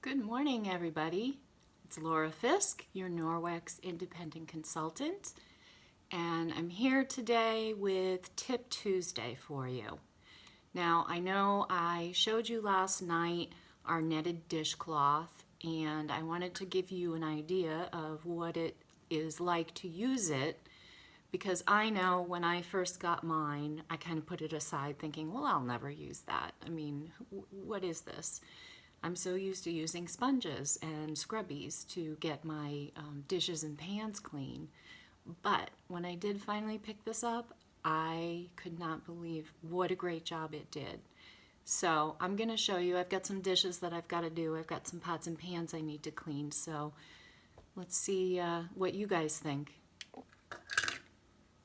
Good morning, everybody. It's Laura Fisk, your Norwex independent consultant, and I'm here today with Tip Tuesday for you. Now, I know I showed you last night our netted dishcloth, and I wanted to give you an idea of what it is like to use it, because I know when I first got mine, I kind of put it aside thinking, well, I'll never use that. I mean, what is this? I'm so used to using sponges and scrubbies to get my dishes and pans clean. But when I did finally pick this up, I could not believe what a great job it did. So I'm going to show you. I've got some dishes that I've got to do. I've got some pots and pans I need to clean. So let's see what you guys think.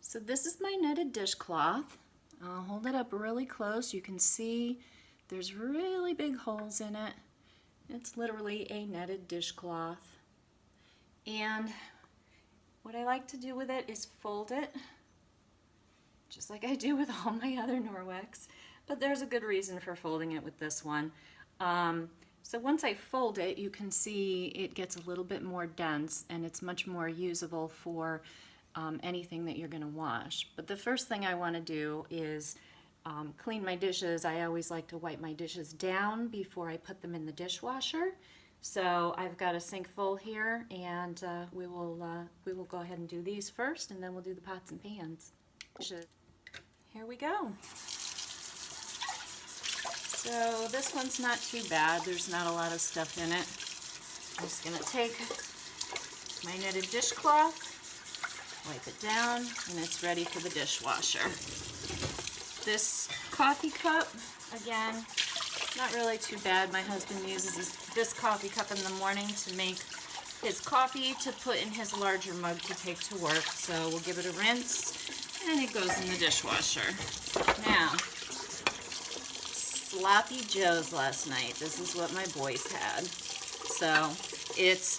So this is my netted dishcloth. I'll hold it up really close. You can see there's really big holes in it. It's literally a netted dishcloth. And what I like to do with it is fold it, just like I do with all my other Norwex. But there's a good reason for folding it with this one. So once I fold it, you can see it gets a little bit more dense and it's much more usable for anything that you're going to wash. But the first thing I want to do is clean my dishes. I always like to wipe my dishes down before I put them in the dishwasher. So I've got a sink full here, and we will go ahead and do these first, and then we'll do the pots and pans. Here we go. So this one's not too bad. There's not a lot of stuff in it. I'm just going to take my netted dishcloth, wipe it down, and it's ready for the dishwasher. This coffee cup, again, not really too bad. My husband uses this coffee cup in the morning to make his coffee to put in his larger mug to take to work. So we'll give it a rinse and it goes in the dishwasher. Now, sloppy joes last night. This is what my boys had. So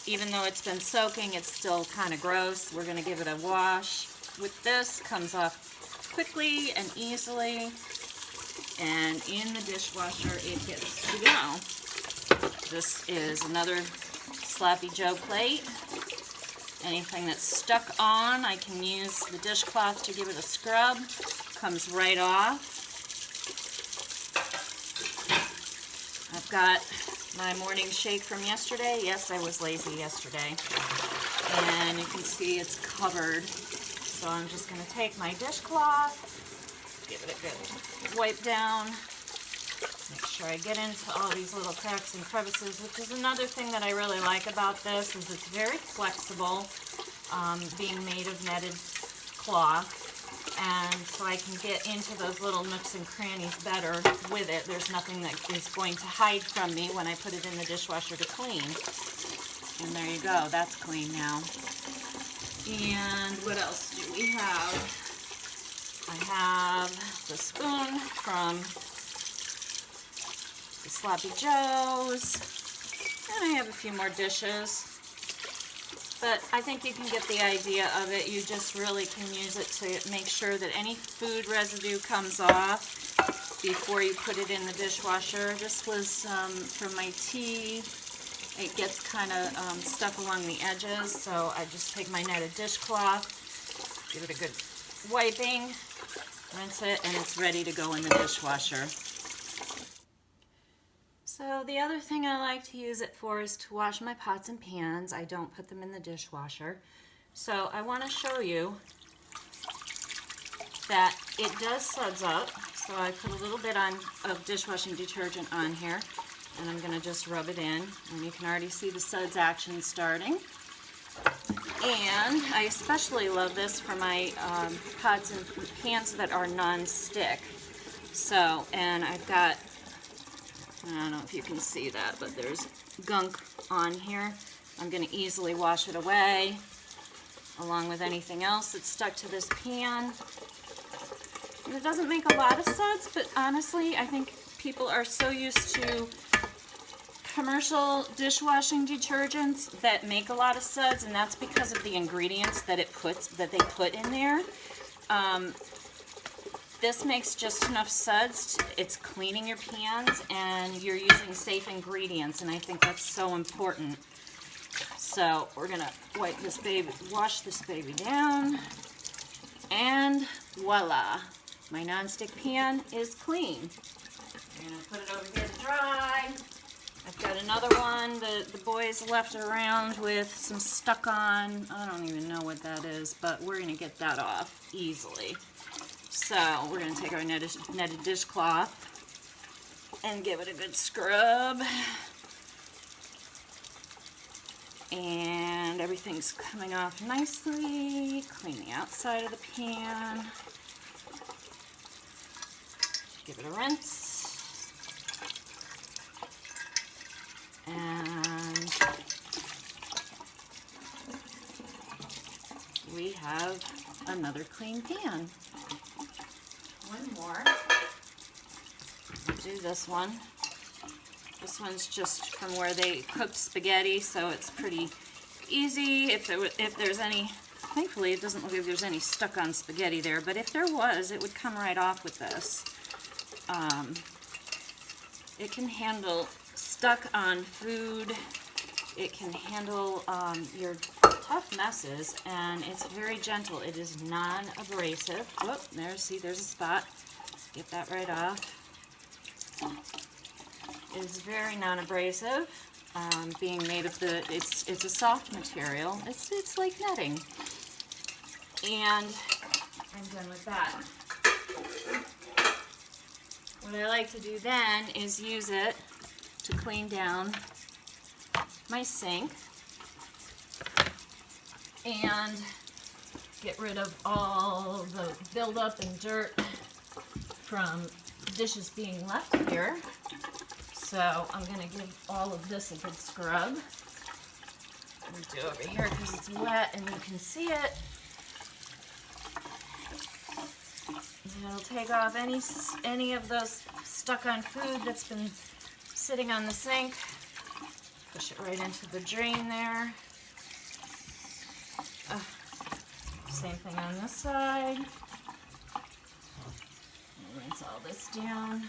even though it's been soaking, it's still kind of gross. We're going to give it a wash. With this, comes off quickly and easily, and in the dishwasher it gets to go. This is another sloppy joe plate. Anything that's stuck on, I can use the dishcloth to give it a scrub. Comes right off. I've got my morning shake from yesterday. Yes, I was lazy yesterday. And you can see it's covered. So I'm just going to take my dishcloth, give it a good wipe down, make sure I get into all these little cracks and crevices, which is another thing that I really like about this, is it's very flexible, being made of netted cloth, and so I can get into those little nooks and crannies better with it. There's nothing that is going to hide from me when I put it in the dishwasher to clean. And there you go, that's clean now. And what else do we have? I have the spoon from the Sloppy Joes, and I have a few more dishes. But I think you can get the idea of it. You just really can use it to make sure that any food residue comes off before you put it in the dishwasher. This was from my tea. It gets kind of stuck along the edges, so I just take my netted dishcloth, give it a good wiping, rinse it, and it's ready to go in the dishwasher. So the other thing I like to use it for is to wash my pots and pans. I don't put them in the dishwasher. So I want to show you that it does suds up. So I put a little bit of dishwashing detergent on here. And I'm going to just rub it in, and you can already see the suds action starting. And I especially love this for my pots and pans that are non-stick. So, and I've got, I don't know if you can see that, but there's gunk on here. I'm going to easily wash it away, along with anything else that's stuck to this pan. And it doesn't make a lot of suds, but honestly, I think people are so used to commercial dishwashing detergents that make a lot of suds, and that's because of the ingredients that they put in there. This makes just enough suds. It's cleaning your pans, and you're using safe ingredients, and I think that's so important. So we're gonna wipe this baby, wash this baby down, and voila, my nonstick pan is clean. I'm gonna put it over here to dry. I've got another one that the boys left around with some stuck on. I don't even know what that is, but we're gonna get that off easily. So we're gonna take our netted dishcloth and give it a good scrub. And everything's coming off nicely. Clean the outside of the pan. Give it a rinse. And we have another clean pan. One more. Do this one. This one's just from where they cooked spaghetti, so it's pretty easy. If there's any, thankfully it doesn't look like there's any stuck on spaghetti there, but if there was, it would come right off with this. It can handle stuck on food. It can handle your tough messes, and it's very gentle. It is non-abrasive. Whoop, there's a spot. Get that right off. It is very non-abrasive. Being made of it's a soft material. It's like netting. And I'm done with that. What I like to do then is use it to clean down my sink and get rid of all the buildup and dirt from dishes being left here. So I'm going to give all of this a good scrub. I'm going to do over here because it's wet and you can see it. And it'll take off any of those stuck on food that's been sitting on the sink. Push it right into the drain there. Same thing on this side. Rinse all this down.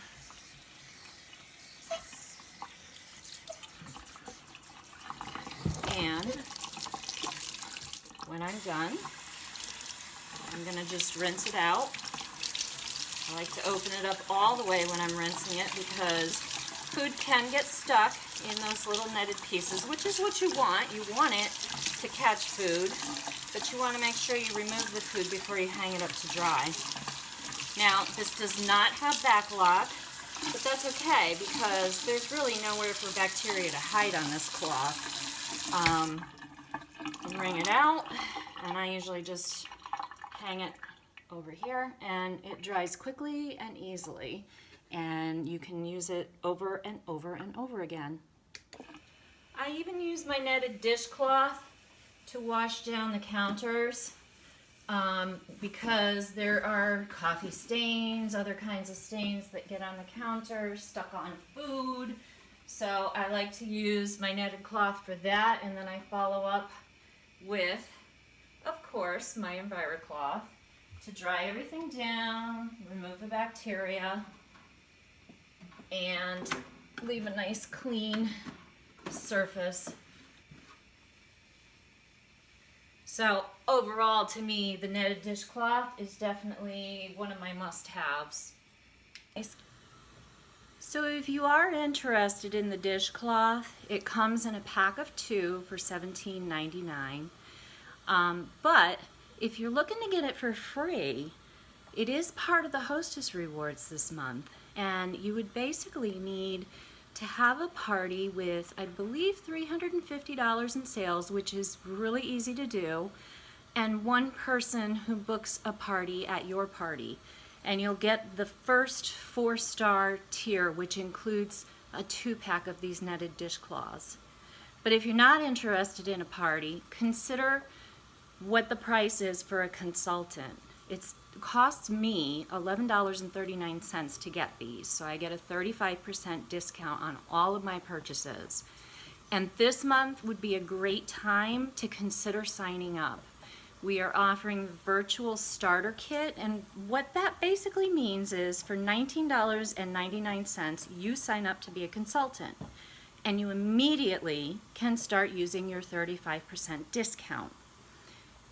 And when I'm done, I'm going to just rinse it out. I like to open it up all the way when I'm rinsing it because food can get stuck in those little netted pieces, which is what you want. You want it to catch food, but you want to make sure you remove the food before you hang it up to dry. Now, this does not have backlock, but that's okay because there's really nowhere for bacteria to hide on this cloth. Wring it out, and I usually just hang it over here, and it dries quickly and easily, and you can use it over and over and over again. I even use my netted dishcloth to wash down the counters because there are coffee stains, other kinds of stains that get on the counter, stuck on food. So I like to use my netted cloth for that, and then I follow up with, of course, my EnviroCloth to dry everything down, remove the bacteria, and leave a nice clean surface. So overall, to me, the netted dishcloth is definitely one of my must-haves. So if you are interested in the dishcloth, it comes in a pack of 2 for $17.99. But if you're looking to get it for free, it is part of the Hostess Rewards this month. And you would basically need to have a party with, I believe, $350 in sales, which is really easy to do, and one person who books a party at your party. And you'll get the first 4-star tier, which includes a 2-pack of these netted dishcloths. But if you're not interested in a party, consider what the price is for a consultant. It costs me $11.39 to get these, so I get a 35% discount on all of my purchases. And this month would be a great time to consider signing up, we are offering virtual starter kit, and what that basically means is for $19.99 you sign up to be a consultant, and you immediately can start using your 35% discount.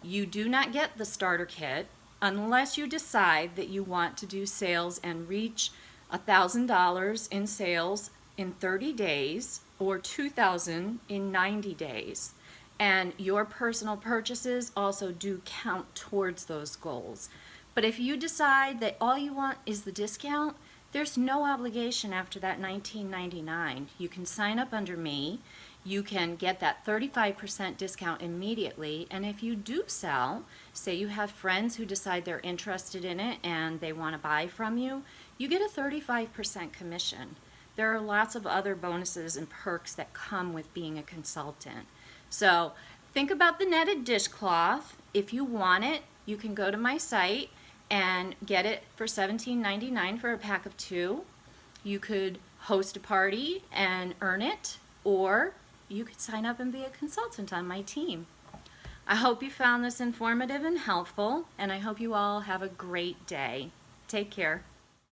You do not get the starter kit unless you decide that you want to do sales and reach $1,000 in sales in 30 days or $2,000 in 90 days. And your personal purchases also do count towards those goals. But if you decide that all you want is the discount, there's no obligation after that $19.99. You can sign up under me. You can get that 35% discount immediately. And if you do sell, say you have friends who decide they're interested in it and they want to buy from you, you get a 35% commission. There are lots of other bonuses and perks that come with being a consultant. So think about the netted dishcloth. If you want it, you can go to my site and get it for $17.99 for a pack of 2. You could host a party and earn it, or you could sign up and be a consultant on my team. I hope you found this informative and helpful, and I hope you all have a great day. Take care.